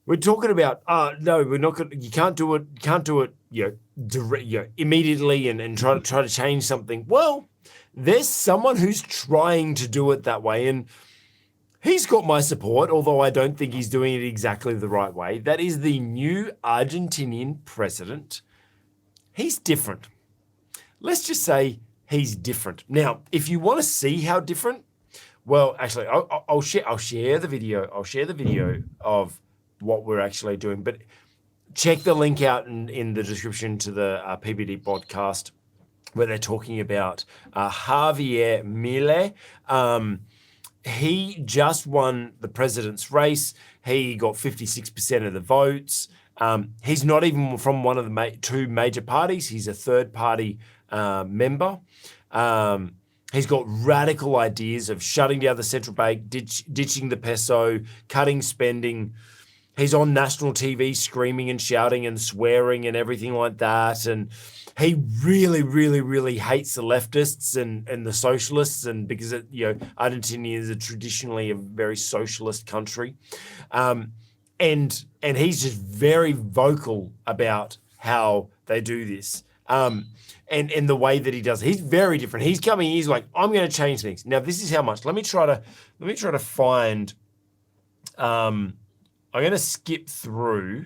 We're talking about, no, we're not going. You can't do it. You can't do it. Immediately and try to change something. Well, there's someone who's trying to do it that way, and he's got my support. Although I don't think he's doing it exactly the right way. That is the new Argentinian president. He's different. Let's just say he's different. Now, if you want to see how different, well, actually, I'll share the video. I'll share the video of what we're actually doing. But check the link out in the description to the PBD podcast where they're talking about Javier Milei. He just won the president's race. He got 56% of the votes. He's not even from one of the two major parties. He's a third party member. He's got radical ideas of shutting down the central bank, ditching the peso, cutting spending. He's on national TV screaming and shouting and swearing and everything like that. And he really, really, really hates the leftists and the socialists. And because Argentina is traditionally a very socialist country, and he's just very vocal about how they do this. And the way that he does it. He's very different. He's coming, he's like, I'm going to change things. Now, this is how much. Let me try to find, I'm going to skip through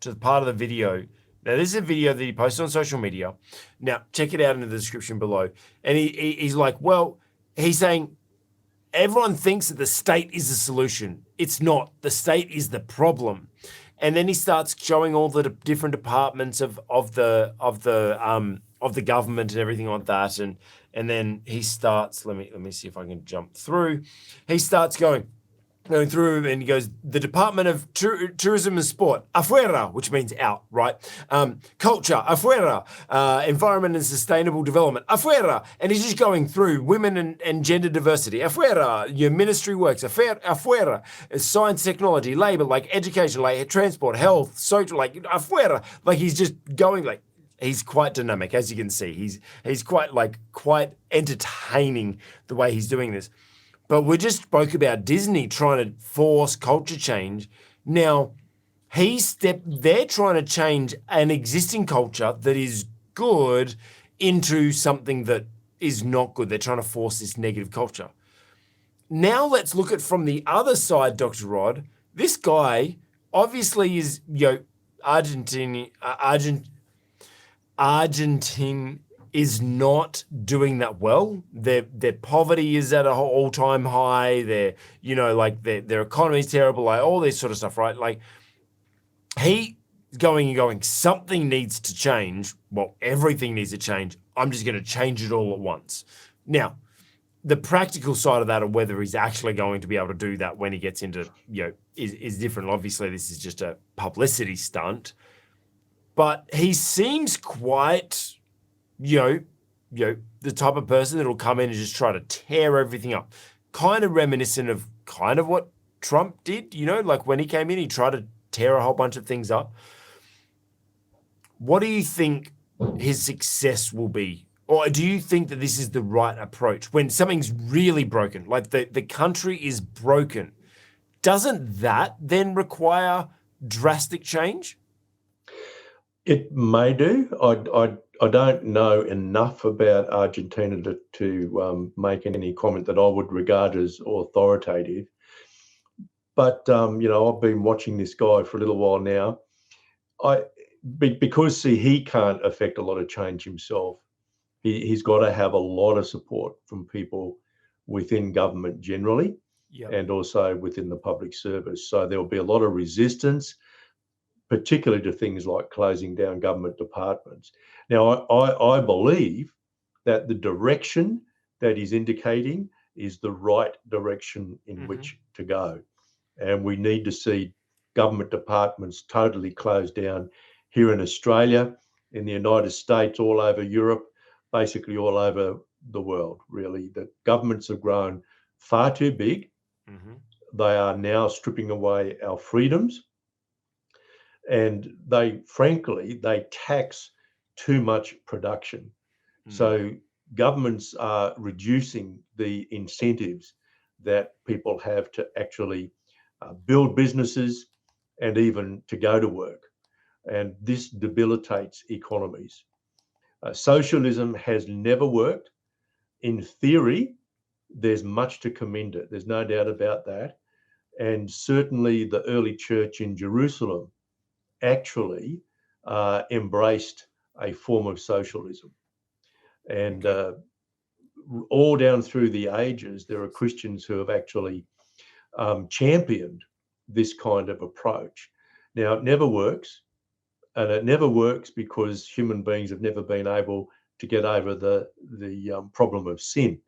to the part of the video. Now, this is a video that he posted on social media. Now, check it out in the description below. And he's like, well, he's saying, everyone thinks that the state is the solution. It's not. The state is the problem. And then he starts showing all the different departments of the government and everything like that. And then he starts, let me see if I can jump through. He starts going through and he goes, the Department of Tourism and Sport, afuera, which means out, right? Culture, afuera. Environment and Sustainable Development, afuera. And he's just going through women and gender diversity, afuera. Your ministry works, afuera. Science, technology, labor, like education, like transport, health, social, like afuera. Like he's just going like, he's quite dynamic, as you can see. He's quite entertaining the way he's doing this. But we just spoke about Disney trying to force culture change. Now, they're trying to change an existing culture that is good into something that is not good. They're trying to force this negative culture. Now let's look at from the other side, Dr. Rod. This guy obviously is, Argentine is not doing that well. Their poverty is at an all-time high. Their economy is terrible. Like all this sort of stuff, right? Like he's going, something needs to change. Well, everything needs to change. I'm just going to change it all at once. Now, the practical side of that, or whether he's actually going to be able to do that when he gets into, is different. Obviously, this is just a publicity stunt, but he seems quite, the type of person that will come in and just try to tear everything up. Kind of reminiscent of kind of what Trump did, like when he came in, he tried to tear a whole bunch of things up. What do you think his success will be? Or do you think that this is the right approach when something's really broken, like the country is broken? Doesn't that then require drastic change? It may do. I don't know enough about Argentina to make any comment that I would regard as authoritative. But, I've been watching this guy for a little while now. Because he can't affect a lot of change himself. He's got to have a lot of support from people within government generally, and also within the public service. So there'll be a lot of resistance, particularly to things like closing down government departments. Now, I believe that the direction that he's indicating is the right direction in which to go. And we need to see government departments totally closed down here in Australia, in the United States, all over Europe, basically all over the world, really. The governments have grown far too big. They are now stripping away our freedoms. And they tax too much production. So governments are reducing the incentives that people have to actually build businesses, and even to go to work. And this debilitates economies. Socialism has never worked. In theory, there's much to commend it. There's no doubt about that. And certainly the early church in Jerusalem actually embraced a form of socialism. And all down through the ages, there are Christians who have actually championed this kind of approach. Now, it never works. And it never works because human beings have never been able to get over the problem of sin.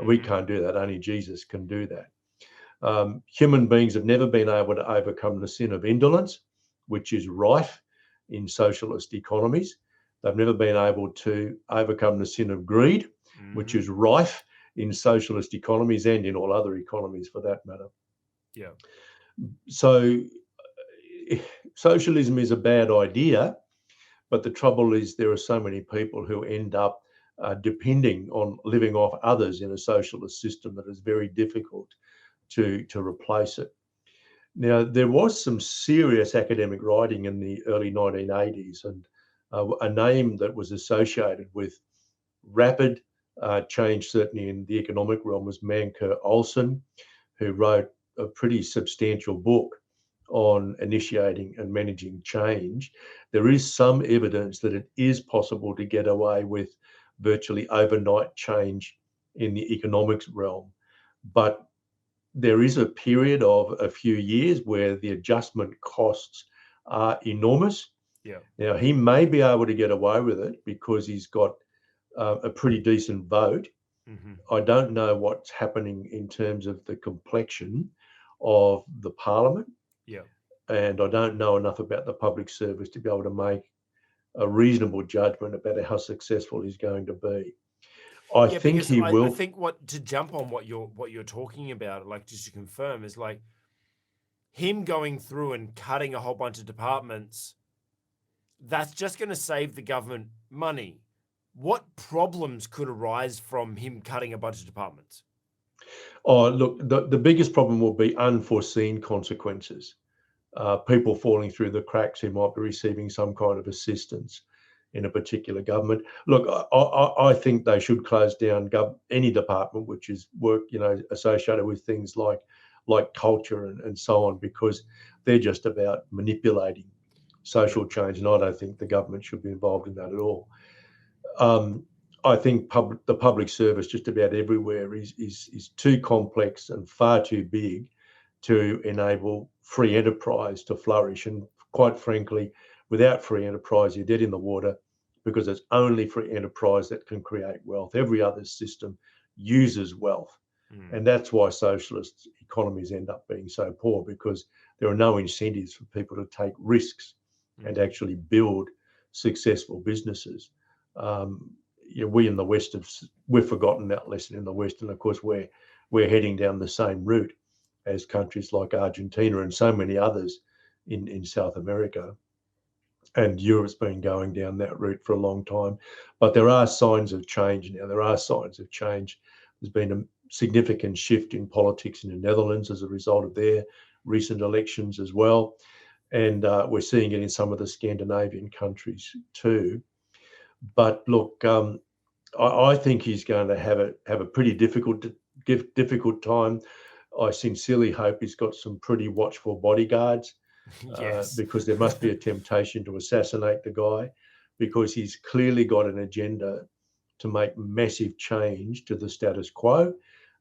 We can't do that. Only Jesus can do that. Human beings have never been able to overcome the sin of indolence, which is rife in socialist economies. They've never been able to overcome the sin of greed, which is rife in socialist economies and in all other economies for that matter. Yeah. So socialism is a bad idea, but the trouble is there are so many people who end up depending on living off others in a socialist system that is very difficult to replace it. Now, there was some serious academic writing in the early 1980s, and a name that was associated with rapid change, certainly in the economic realm, was Manker Olson, who wrote a pretty substantial book on initiating and managing change. There is some evidence that it is possible to get away with virtually overnight change in the economics realm, but there is a period of a few years where the adjustment costs are enormous. Yeah. Now, he may be able to get away with it because he's got a pretty decent vote. I don't know what's happening in terms of the complexion of the parliament. Yeah. And I don't know enough about the public service to be able to make a reasonable judgment about how successful he's going to be. I think he will. I think to jump on what you're talking about, like just to confirm, is like him going through and cutting a whole bunch of departments. That's just going to save the government money. What problems could arise from him cutting a bunch of departments? Oh, look, the biggest problem will be unforeseen consequences. People falling through the cracks who might be receiving some kind of assistance in a particular government. Look, I think they should close down any department which is work, associated with things like culture and so on, because they're just about manipulating social change, and I don't think the government should be involved in that at all. I think the public service just about everywhere is too complex and far too big to enable free enterprise to flourish. And quite frankly, without free enterprise, you're dead in the water, because it's only free enterprise that can create wealth. Every other system uses wealth. And that's why socialist economies end up being so poor, because there are no incentives for people to take risks and actually build successful businesses. We in the West we've forgotten that lesson in the West, and of course we're heading down the same route as countries like Argentina and so many others in South America. And Europe's been going down that route for a long time. But there are signs of change now. There are signs of change. There's been a significant shift in politics in the Netherlands as a result of their recent elections as well. And we're seeing it in some of the Scandinavian countries too. But look, I think he's going to have a pretty difficult time. I sincerely hope he's got some pretty watchful bodyguards. Yes. Because there must be a temptation to assassinate the guy, because he's clearly got an agenda to make massive change to the status quo.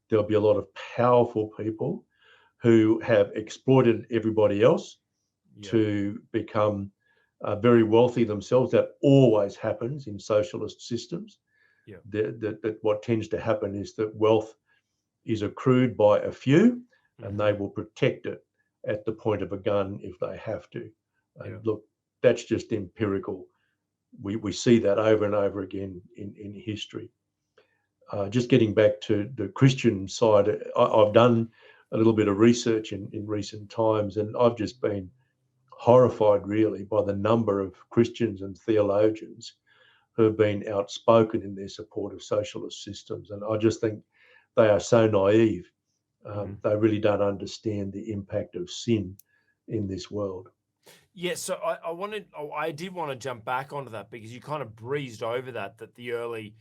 There'll be a lot of powerful people who have exploited everybody else to become very wealthy themselves. That always happens in socialist systems. That what tends to happen is that wealth is accrued by a few, and they will protect it at the point of a gun if they have to. And look, that's just empirical. We see that over and over again in history. Just getting back to the Christian side, I've done a little bit of research in recent times, and I've just been horrified really by the number of Christians and theologians who have been outspoken in their support of socialist systems. And I just think they are so naive. They really don't understand the impact of sin in this world. Yeah, so I did want to jump back onto that because you kind of breezed over that the early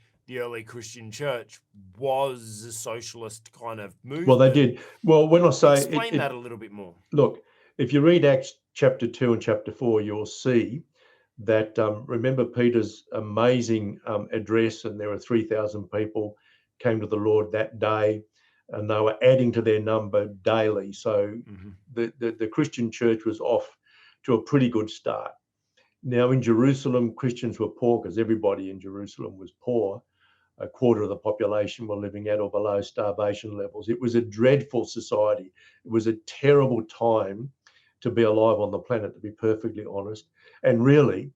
Christian church was a socialist kind of Well, they movement. did. Well, when I say Explain that a little bit more. Look, if you read Acts chapter 2 and chapter 4, you'll see that, remember Peter's amazing address, and there were 3,000 people came to the Lord that day, and they were adding to their number daily. So the Christian church was off to a pretty good start. Now in Jerusalem, Christians were poor because everybody in Jerusalem was poor. A quarter of the population were living at or below starvation levels. It was a dreadful society. It was a terrible time to be alive on the planet, to be perfectly honest. And really,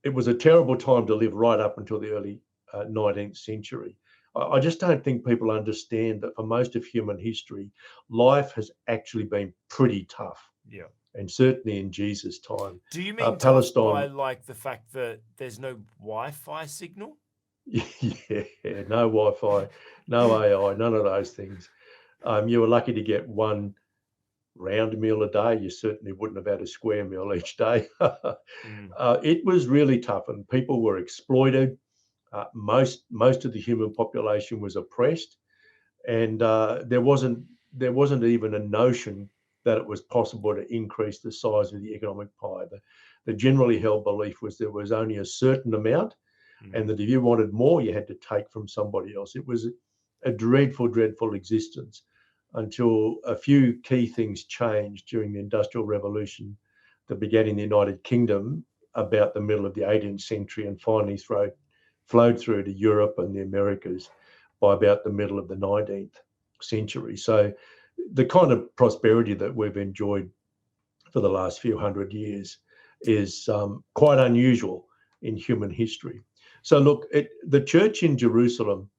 it was a terrible time to live right up until the early 19th century. I just don't think people understand that for most of human history, life has actually been pretty tough. Yeah. And certainly in Jesus' time. Do you mean Palestine, by like the fact that there's no Wi-Fi signal? Yeah, no Wi-Fi, no AI, none of those things. You were lucky to get one round meal a day. You certainly wouldn't have had a square meal each day. It was really tough, and people were exploited. Most of the human population was oppressed, and there wasn't even a notion that it was possible to increase the size of the economic pie. The generally held belief was there was only a certain amount, and that if you wanted more, you had to take from somebody else. It was a dreadful, dreadful existence until a few key things changed during the Industrial Revolution that began in the United Kingdom about the middle of the 18th century and finally flowed through to Europe and the Americas by about the middle of the 19th century. So the kind of prosperity that we've enjoyed for the last few hundred years is quite unusual in human history. So look, the church in Jerusalem,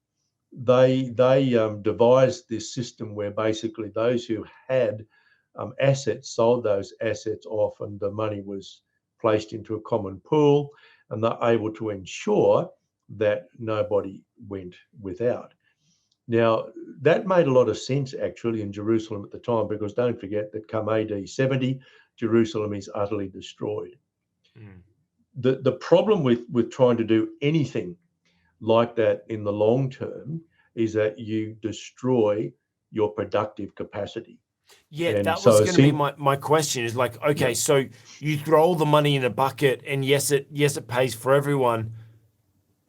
they devised this system where basically those who had assets sold those assets off, and the money was placed into a common pool, and they're able to ensure that nobody went without. Now, that made a lot of sense actually in Jerusalem at the time, because don't forget that come AD 70, Jerusalem is utterly destroyed. The problem with trying to do anything like that in the long term is that you destroy your productive capacity. Yeah, And that so was going to be my question is like, okay, so you throw all the money in a bucket and yes, it pays for everyone,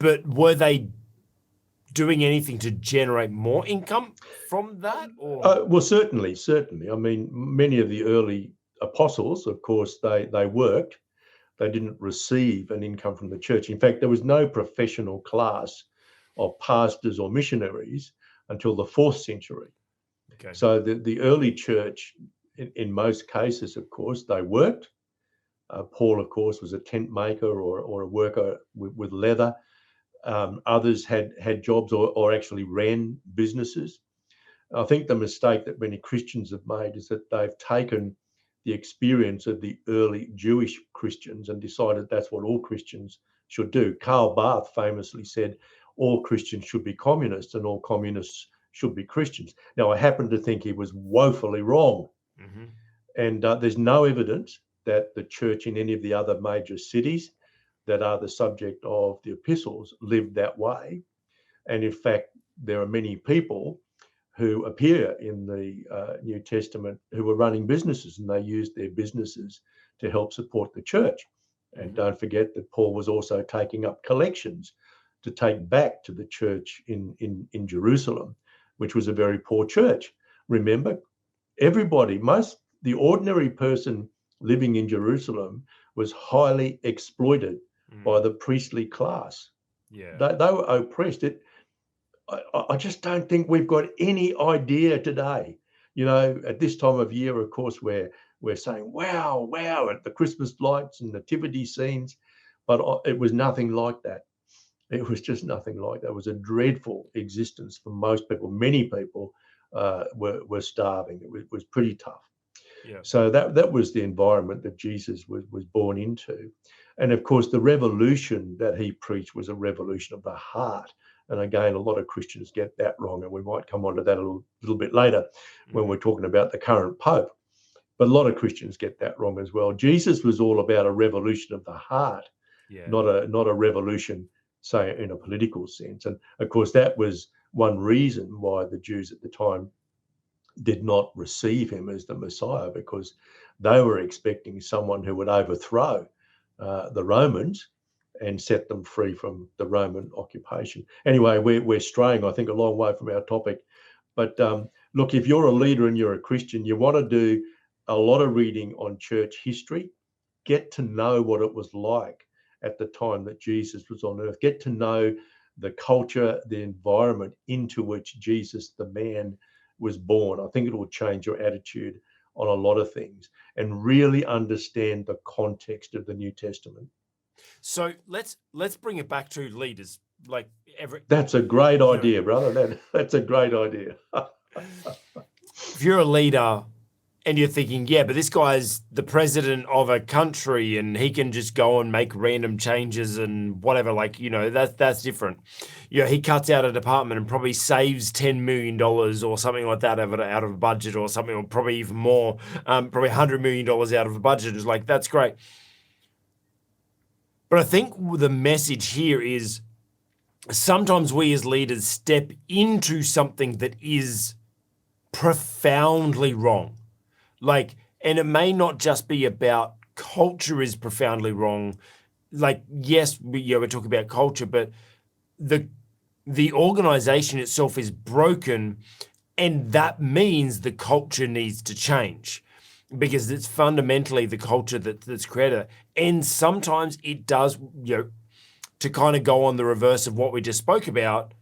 but were they doing anything to generate more income from that? Or well, certainly. I mean, many of the early apostles, of course, they worked. They didn't receive an income from the church. In fact, there was no professional class of pastors or missionaries until the 4th century. Okay. So the early church, in most cases, of course, they worked. Paul, of course, was a tent maker or a worker with leather. Others had jobs or actually ran businesses. I think the mistake that many Christians have made is that they've taken the experience of the early Jewish Christians and decided that's what all Christians should do. Karl Barth famously said, all Christians should be communists and all communists should be Christians. Now, I happen to think he was woefully wrong. And there's no evidence that the church in any of the other major cities that are the subject of the epistles lived that way. And in fact, there are many people who appear in the New Testament who were running businesses, and they used their businesses to help support the church. And don't forget that Paul was also taking up collections to take back to the church in Jerusalem, which was a very poor church. Remember, the ordinary person living in Jerusalem was highly exploited by the priestly class. Yeah, they were oppressed. I just don't think we've got any idea today. You know, at this time of year, of course, we're saying, wow, at the Christmas lights and nativity scenes, but it was nothing like that. It was just nothing like that. It was a dreadful existence for most people. Many people were starving. It was pretty tough. yeah. So that was the environment that Jesus was born into. And of course, the revolution that he preached was a revolution of the heart. And again, a lot of Christians get that wrong. And we might come on to that a little bit later when we're talking about the current Pope. But a lot of Christians get that wrong as well. Jesus was all about a revolution of the heart, not a revolution, say, in a political sense. And of course, that was one reason why the Jews at the time did not receive him as the Messiah, because they were expecting someone who would overthrow the Romans and set them free from the Roman occupation. Anyway, we're straying, I think, a long way from our topic. But look, if you're a leader and you're a Christian, you want to do a lot of reading on church history. Get to know what it was like at the time that Jesus was on earth. Get to know the culture, the environment into which Jesus, the man, was born. I think it will change your attitude on a lot of things, and really understand the context of the New Testament. So let's bring it back to leaders. That's a great idea, brother. That's a great idea. If you're a leader and you're thinking, yeah, but this guy's the president of a country and he can just go and make random changes and whatever, that's different. He cuts out a department and probably saves $10 million or something like that out of a budget or something, or probably even more, probably $100 million out of a budget. Is like, that's great. But I think the message here is sometimes we as leaders step into something that is profoundly wrong. And it may not just be about culture is profoundly wrong. Yes, we're talking about culture, but the organization itself is broken, and that means the culture needs to change, because it's fundamentally the culture that's created. And sometimes it does, to kind of go on the reverse of what we just spoke about,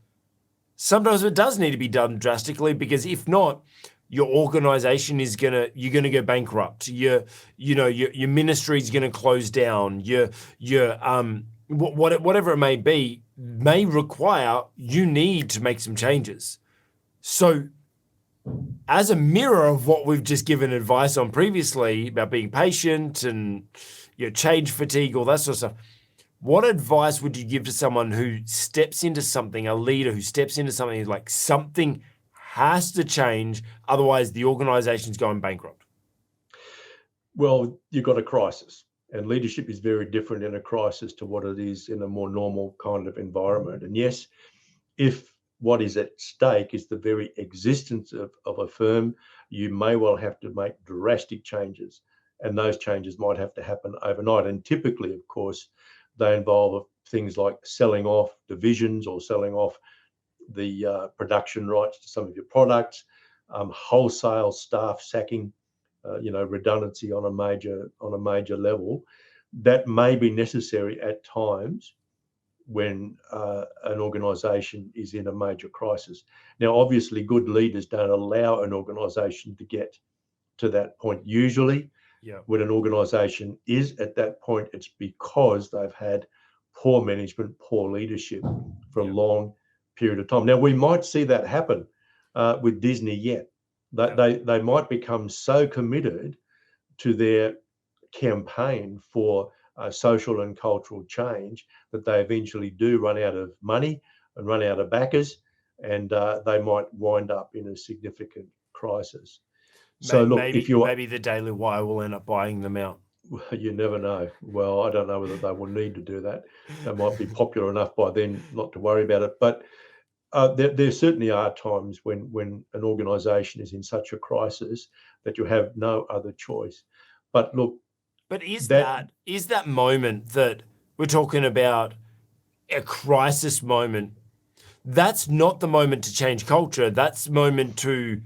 sometimes it does need to be done drastically, because if not, your organization you're gonna go bankrupt. Your ministry is gonna close down. Whatever it may be, may require you need to make some changes. So, as a mirror of what we've just given advice on previously about being patient and change fatigue, all that sort of stuff, what advice would you give to someone who steps into something, a leader who steps into something like something has to change, otherwise the organization's going bankrupt? Well, you've got a crisis, and leadership is very different in a crisis to what it is in a more normal kind of environment. And yes, if what is at stake is the very existence of a firm, you may well have to make drastic changes, and those changes might have to happen overnight. And typically, of course, they involve things like selling off divisions or selling off the production rights to some of your products, wholesale staff sacking, redundancy on a major level. That may be necessary at times when an organisation is in a major crisis. Now, obviously, good leaders don't allow an organisation to get to that point. Usually, when an organisation is at that point, it's because they've had poor management, poor leadership for a long period of time. Now, we might see that happen with Disney yet. They might become so committed to their campaign for social and cultural change that they eventually do run out of money and run out of backers, and they might wind up in a significant crisis. So look, maybe the Daily Wire will end up buying them out. You never know. Well, I don't know whether they will need to do that. They might be popular enough by then not to worry about it. But there certainly are times when an organisation is in such a crisis that you have no other choice. But look, is that moment that we're talking about, a crisis moment? That's not the moment to change culture. That's the moment to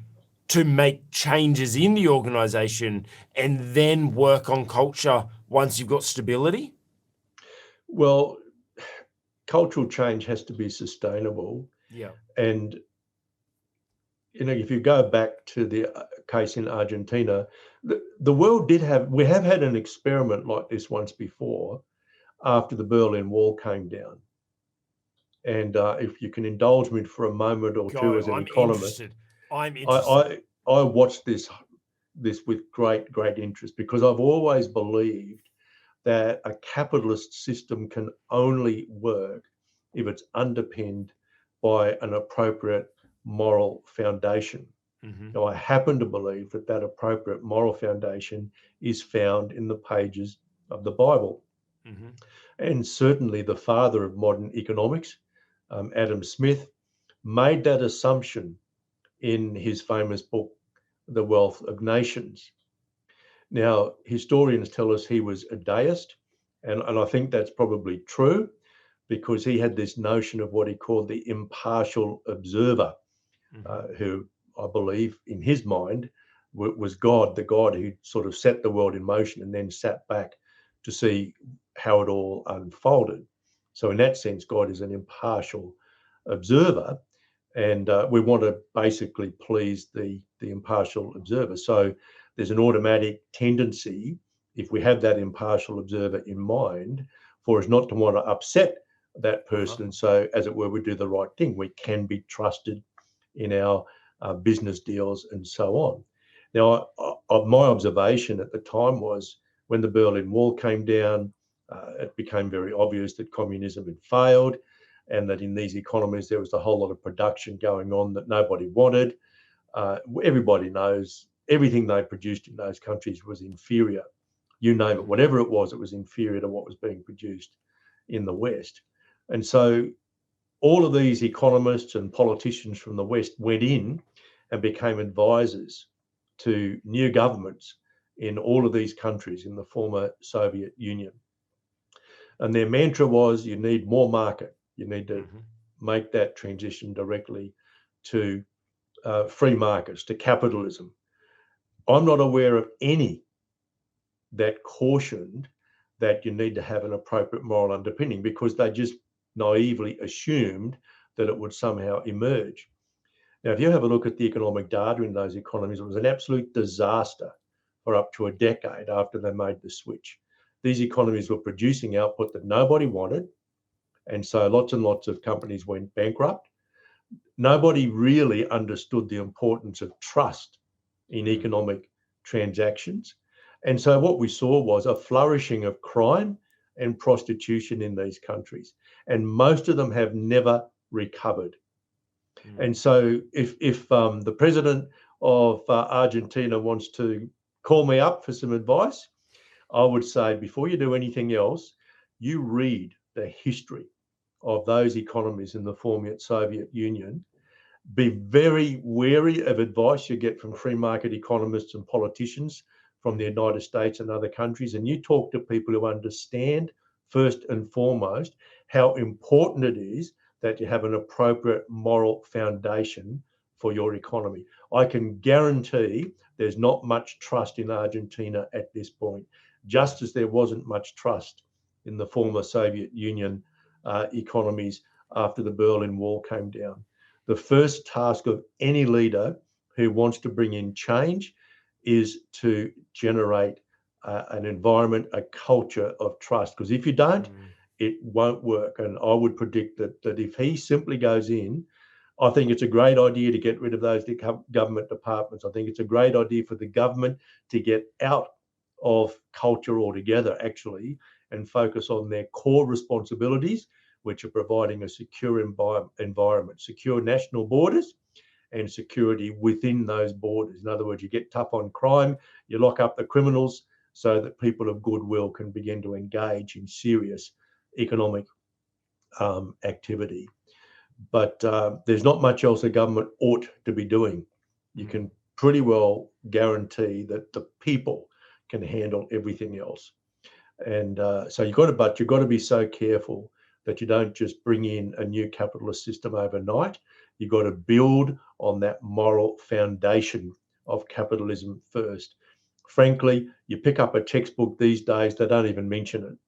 make changes in the organisation and then work on culture once you've got stability? Well, cultural change has to be sustainable. Yeah. And, if you go back to the case in Argentina, the world we have had an experiment like this once before after the Berlin Wall came down. And if you can indulge me for a moment or two as an economist, I'm interested. I watched this with great interest, because I've always believed that a capitalist system can only work if it's underpinned by an appropriate moral foundation. Now, I happen to believe that that appropriate moral foundation is found in the pages of the Bible. And certainly the father of modern economics, Adam Smith, made that assumption in his famous book, The Wealth of Nations. Now, historians tell us he was a deist, and I think that's probably true, because he had this notion of what he called the impartial observer, who I believe in his mind was God, the God who sort of set the world in motion and then sat back to see how it all unfolded. So in that sense, God is an impartial observer, and we want to basically please the impartial observer. So there's an automatic tendency, if we have that impartial observer in mind, for us not to want to upset that person. So, as it were, we do the right thing. We can be trusted in our business deals and so on. Now, my observation at the time was when the Berlin Wall came down, it became very obvious that communism had failed, and that in these economies there was a whole lot of production going on that nobody wanted. Everybody knows everything they produced in those countries was inferior. You name it, whatever it was inferior to what was being produced in the West. And so all of these economists and politicians from the West went in and became advisors to new governments in all of these countries in the former Soviet Union. And their mantra was, you need more market. You need to make that transition directly to free markets, to capitalism. I'm not aware of any that cautioned that you need to have an appropriate moral underpinning, because they just naively assumed that it would somehow emerge. Now, if you have a look at the economic data in those economies, it was an absolute disaster for up to a decade after they made the switch. These economies were producing output that nobody wanted, and so lots and lots of companies went bankrupt. Nobody really understood the importance of trust in economic transactions. And so what we saw was a flourishing of crime and prostitution in these countries. And most of them have never recovered. And so if the president of Argentina wants to call me up for some advice, I would say, before you do anything else, you read the history of those economies in the former Soviet Union. Be very wary of advice you get from free market economists and politicians from the United States and other countries, and you talk to people who understand first and foremost how important it is that you have an appropriate moral foundation for your economy. I can guarantee there's not much trust in Argentina at this point, just as there wasn't much trust in the former Soviet Union economies after the Berlin Wall came down. The first task of any leader who wants to bring in change is to generate an environment, a culture of trust. Because if you don't, it won't work. And I would predict that if he simply goes in, I think it's a great idea to get rid of those government departments. I think it's a great idea for the government to get out of culture altogether, actually, and focus on their core responsibilities, which are providing a secure environment, secure national borders, and security within those borders. In other words, you get tough on crime, you lock up the criminals so that people of goodwill can begin to engage in serious economic activity. But there's not much else a government ought to be doing. You can pretty well guarantee that the people can handle everything else. And so you've got to be so careful that you don't just bring in a new capitalist system overnight. You've got to build on that moral foundation of capitalism first. Frankly, you pick up a textbook these days, they don't even mention it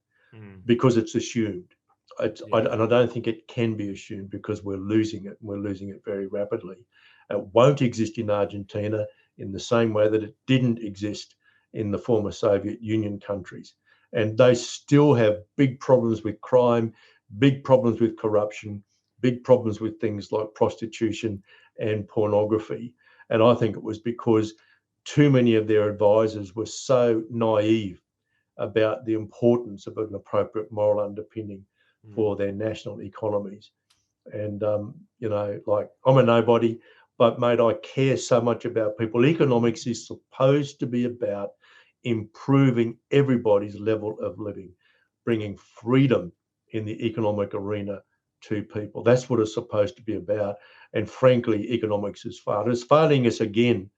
because it's assumed. And I don't think it can be assumed, because we're losing it. We're losing it very rapidly. It won't exist in Argentina in the same way that it didn't exist in the former Soviet Union countries. And they still have big problems with crime, big problems with corruption, big problems with things like prostitution and pornography. And I think it was because too many of their advisors were so naive about the importance of an appropriate moral underpinning for their national economies. And, like, I'm a nobody. But mate, I care so much about people. Economics is supposed to be about improving everybody's level of living, bringing freedom in the economic arena to people. That's what it's supposed to be about. And frankly, economics is failed. It's failing us again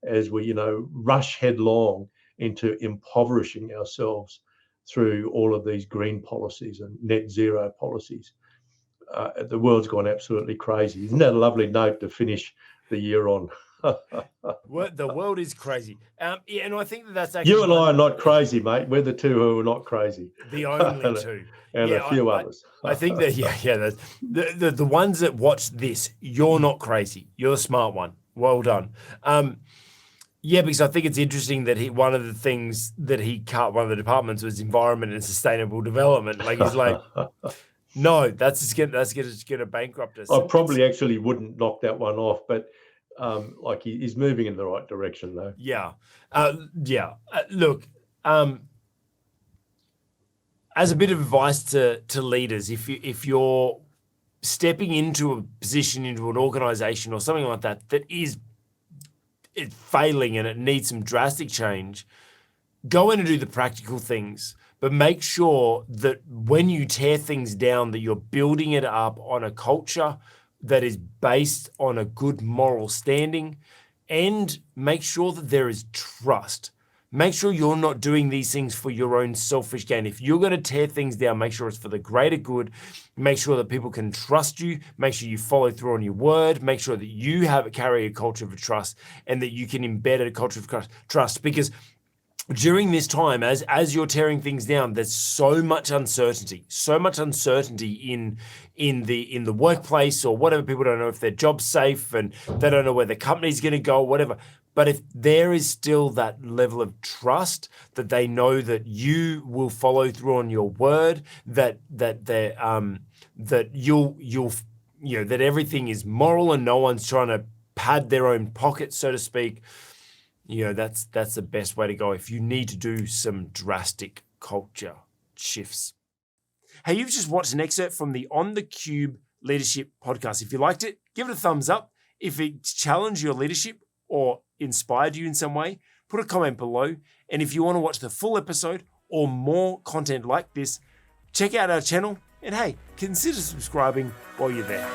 as we, rush headlong into impoverishing ourselves through all of these green policies and net zero policies. The world's gone absolutely crazy. Isn't that a lovely note to finish the year on? Well, the world is crazy. Yeah, and I think that's actually you and I are not crazy, mate. We're the two who are not crazy. The only two, and a few others. I think that the ones that watch this, you're not crazy. You're the smart one. Well done. Yeah, because I think it's interesting that one of the things that he cut, one of the departments was environment and sustainable development. Like he's like, no, that's gonna bankrupt us. I probably actually wouldn't knock that one off, but he's moving in the right direction though. Yeah, look, as a bit of advice to leaders, if you're stepping into a position, into an organization or something like that is it's failing and it needs some drastic change, go in and do the practical things, but make sure that when you tear things down, that you're building it up on a culture that is based on a good moral standing, and make sure that there is trust. Make sure you're not doing these things for your own selfish gain. If you're going to tear things down, make sure it's for the greater good. Make sure that people can trust you. Make sure you follow through on your word. Make sure that you carry a culture of trust and that you can embed a culture of trust. Because during this time, as you're tearing things down, there's so much uncertainty in the workplace or whatever. People don't know if their job's safe and they don't know where the company's going to go, whatever. But if there is still that level of trust that they know that you will follow through on your word, that everything is moral and no one's trying to pad their own pockets, so to speak, that's the best way to go if you need to do some drastic culture shifts. Hey, you've just watched an excerpt from the On the Cube Leadership podcast. If you liked it, give it a thumbs up. If it challenged your leadership or inspired you in some way, put a comment below. And if you want to watch the full episode or more content like this, check out our channel. And hey, consider subscribing while you're there.